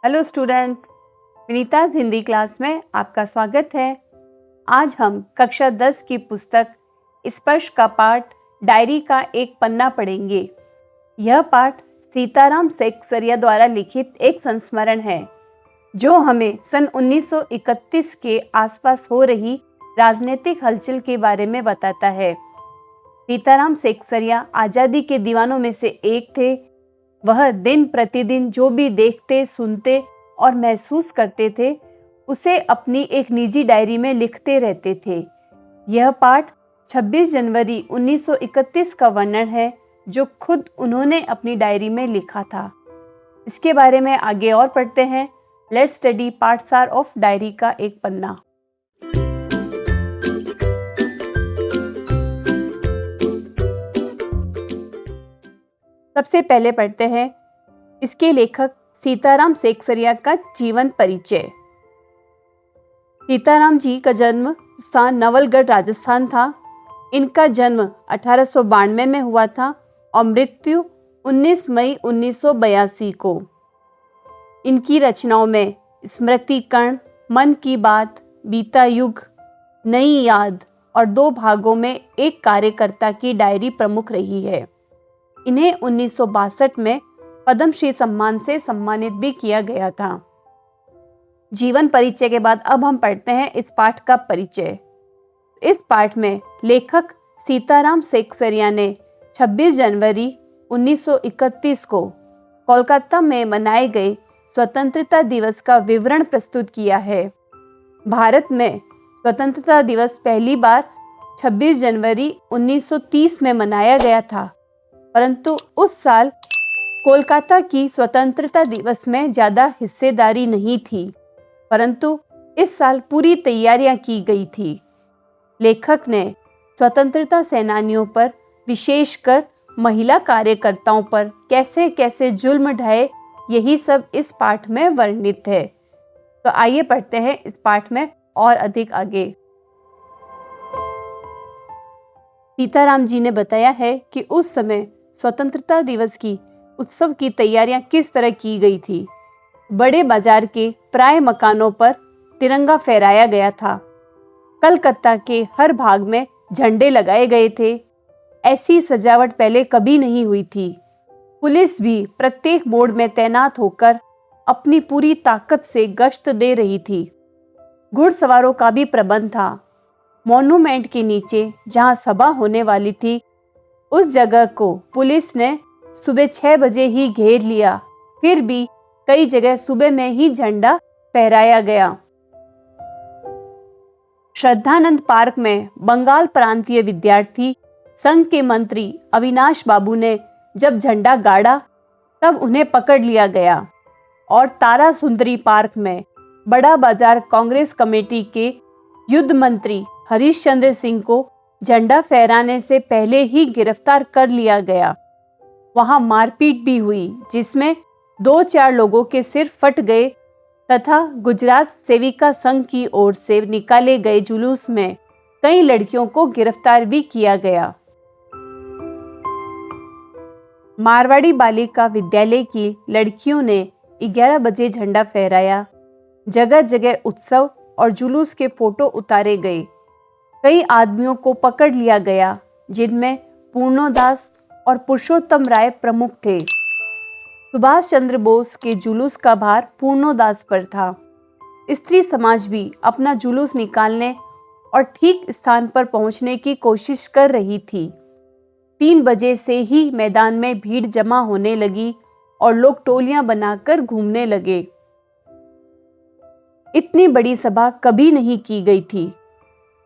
Hello student, Vinita's Hindi class में आपका स्वागत है। आज हम कक्षा 10 की पुस्तक स्पर्श का पाठ डायरी का एक पन्ना पढ़ेंगे। यह पाठ सीताराम सेकसरिया द्वारा लिखित एक संस्मरण है जो हमें सन 1931 के आसपास हो रही राजनीतिक हलचल के बारे में बताता है। सीताराम सेकसरिया आज़ादी के दीवानों में से एक थे। वह दिन प्रतिदिन जो भी देखते, सुनते और महसूस करते थे उसे अपनी एक निजी डायरी में लिखते रहते थे। यह पाठ 26 जनवरी 1931 का वर्णन है जो खुद उन्होंने अपनी डायरी में लिखा था। इसके बारे में आगे और पढ़ते हैं। लेट्स स्टडी पाठसार ऑफ डायरी का एक पन्ना। सबसे पहले पढ़ते हैं इसके लेखक सीताराम सेकसरिया का जीवन परिचय। सीताराम जी का जन्म स्थान नवलगढ़ राजस्थान था। इनका जन्म 1892 में हुआ था और मृत्यु 19 मई 1982 को। इनकी रचनाओं में स्मृति कण, मन की बात, बीता युग, नई याद और 2 भागों में एक कार्यकर्ता की डायरी प्रमुख रही है। इन्हें 1962 में पद्मश्री सम्मान से सम्मानित भी किया गया था। जीवन परिचय के बाद अब हम पढ़ते हैं इस पाठ का परिचय। इस पाठ में लेखक सीताराम सेकसरिया ने 26 जनवरी 1931 को कोलकाता में मनाए गए स्वतंत्रता दिवस का विवरण प्रस्तुत किया है। भारत में स्वतंत्रता दिवस पहली बार 26 जनवरी 1930 में मनाया गया था, परंतु उस साल कोलकाता की स्वतंत्रता दिवस में ज़्यादा हिस्सेदारी नहीं थी, परंतु इस साल पूरी तैयारियां की गई थी। लेखक ने स्वतंत्रता सेनानियों पर, विशेषकर महिला कार्यकर्ताओं पर कैसे कैसे जुल्म ढाए, यही सब इस पाठ में वर्णित है। तो आइए पढ़ते हैं इस पाठ में और अधिक आगे। सीताराम जी ने बताया है कि उस समय स्वतंत्रता दिवस की उत्सव की तैयारियां किस तरह की गई थी। बड़े बाजार के प्राय मकानों पर तिरंगा फहराया गया था। कलकत्ता के हर भाग में झंडे लगाए गए थे। ऐसी सजावट पहले कभी नहीं हुई थी। पुलिस भी प्रत्येक मोड़ में तैनात होकर अपनी पूरी ताकत से गश्त दे रही थी। घुड़सवारों का भी प्रबंध था। मॉन्यूमेंट के नीचे जहां सभा होने वाली थी उस जगह को पुलिस ने सुबह 6 बजे ही घेर लिया। फिर भी कई जगह सुबह में ही झंडा फहराया गया। श्रद्धानंद पार्क में बंगाल प्रांतीय विद्यार्थी संघ के मंत्री अविनाश बाबू ने जब झंडा गाड़ा तब उन्हें पकड़ लिया गया और तारा सुंदरी पार्क में बड़ा बाजार कांग्रेस कमेटी के युद्ध मंत्री हरीश चंद्र सिंह को झंडा फहराने से पहले ही गिरफ्तार कर लिया गया। वहां मारपीट भी हुई जिसमें 2-4 लोगों के सिर फट गए तथा गुजरात सेविका संघ की ओर से निकाले गए जुलूस में कई लड़कियों को गिरफ्तार भी किया गया। मारवाड़ी बालिका विद्यालय की लड़कियों ने 11 बजे झंडा फहराया। जगह जगह उत्सव और जुलूस के फोटो उतारे गए। कई आदमियों को पकड़ लिया गया जिनमें पूर्णोदास और पुरुषोत्तम राय प्रमुख थे। सुभाष चंद्र बोस के जुलूस का भार पूर्णोदास पर था। स्त्री समाज भी अपना जुलूस निकालने और ठीक स्थान पर पहुंचने की कोशिश कर रही थी। 3 बजे से ही मैदान में भीड़ जमा होने लगी और लोग टोलियां बनाकर घूमने लगे। इतनी बड़ी सभा कभी नहीं की गई थी।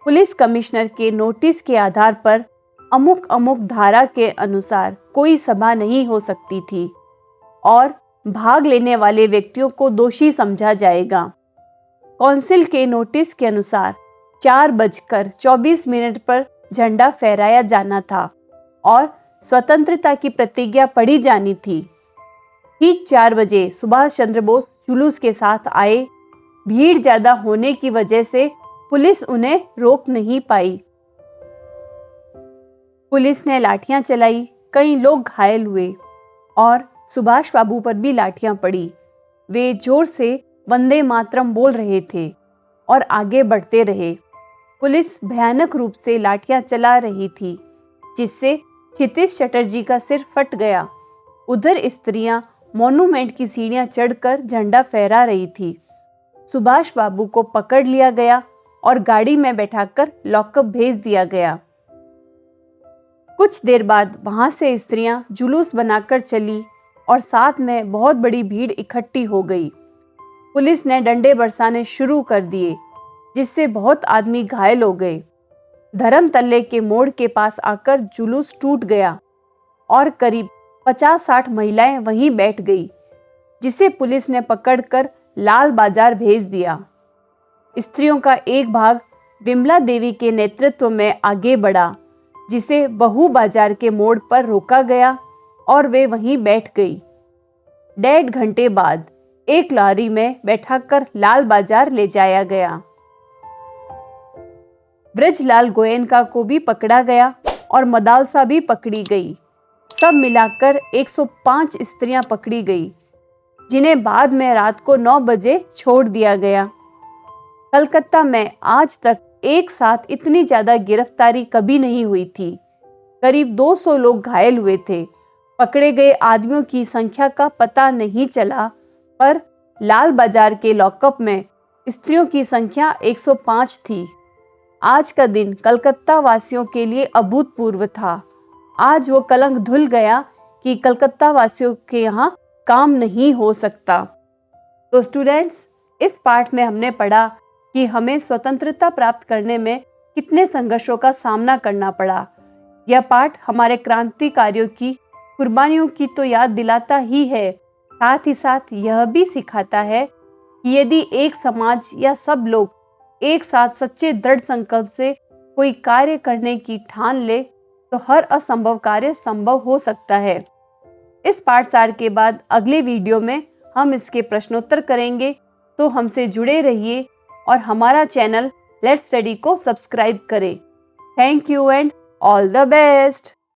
पुलिस कमिश्नर के नोटिस के आधार पर अमुक अमुक धारा के अनुसार कोई सभा नहीं हो सकती थी और भाग लेने वाले व्यक्तियों को दोषी समझा जाएगा। काउंसिल के नोटिस के अनुसार 4:24 पर झंडा फहराया जाना था और स्वतंत्रता की प्रतिज्ञा पढ़ी जानी थी। ठीक 4 बजे सुभाष चंद्र बोस जुलूस के साथ आए। भीड़ ज्यादा होने की वजह से पुलिस उन्हें रोक नहीं पाई। पुलिस ने लाठियां चलाई, कई लोग घायल हुए और सुभाष बाबू पर भी लाठियां पड़ी। वे जोर से वंदे मातरम बोल रहे थे और आगे बढ़ते रहे। पुलिस भयानक रूप से लाठियां चला रही थी, जिससे क्षितिज चटर्जी का सिर फट गया। उधर स्त्रियां मॉन्यूमेंट की सीढ़ियां चढ़कर झंडा फहरा रही थी। सुभाष बाबू को पकड़ लिया गया और गाड़ी में बैठाकर लॉकअप भेज दिया गया। कुछ देर बाद वहां से स्त्रियां जुलूस बनाकर चली और साथ में बहुत बड़ी भीड़ इकट्ठी हो गई। पुलिस ने डंडे बरसाने शुरू कर दिए, जिससे बहुत आदमी घायल हो गए। धर्मतल्ले के मोड़ के पास आकर जुलूस टूट गया और करीब 50-60 महिलाएं वहीं बैठ गई, जिसे पुलिस ने पकड़कर लाल बाजार भेज दिया। स्त्रियों का एक भाग विमला देवी के नेतृत्व में आगे बढ़ा, जिसे बहू बाजार के मोड़ पर रोका गया और वे वहीं बैठ गई। 1.5 घंटे बाद एक लॉरी में बैठाकर लाल बाजार ले जाया गया। ब्रजलाल गोयनका को भी पकड़ा गया और मदालसा भी पकड़ी गई। सब मिलाकर 105 स्त्रियां पकड़ी गई, जिन्हें बाद में रात को 9 बजे छोड़ दिया गया। कलकत्ता में आज तक एक साथ इतनी ज्यादा गिरफ्तारी कभी नहीं हुई थी। करीब 200 लोग घायल हुए थे। पकड़े गए आदमियों की संख्या का पता नहीं चला, पर लाल बाजार के लॉकअप में स्त्रियों की संख्या 105 थी। आज का दिन कलकत्ता वासियों के लिए अभूतपूर्व था। आज वो कलंक धुल गया कि कलकत्ता वासियों के यहाँ काम नहीं हो सकता। तो स्टूडेंट्स, इस पाठ में हमने पढ़ा कि हमें स्वतंत्रता प्राप्त करने में कितने संघर्षों का सामना करना पड़ा। यह पाठ हमारे क्रांतिकारियों की कुर्बानियों की तो याद दिलाता ही है, साथ ही साथ यह भी सिखाता है कि यदि एक समाज या सब लोग एक साथ सच्चे दृढ़ संकल्प से कोई कार्य करने की ठान ले तो हर असंभव कार्य संभव हो सकता है। इस पाठसार के बाद अगले वीडियो में हम इसके प्रश्नोत्तर करेंगे, तो हमसे जुड़े रहिए और हमारा चैनल लेट्स स्टडी को सब्सक्राइब करें। Thank you and all the best.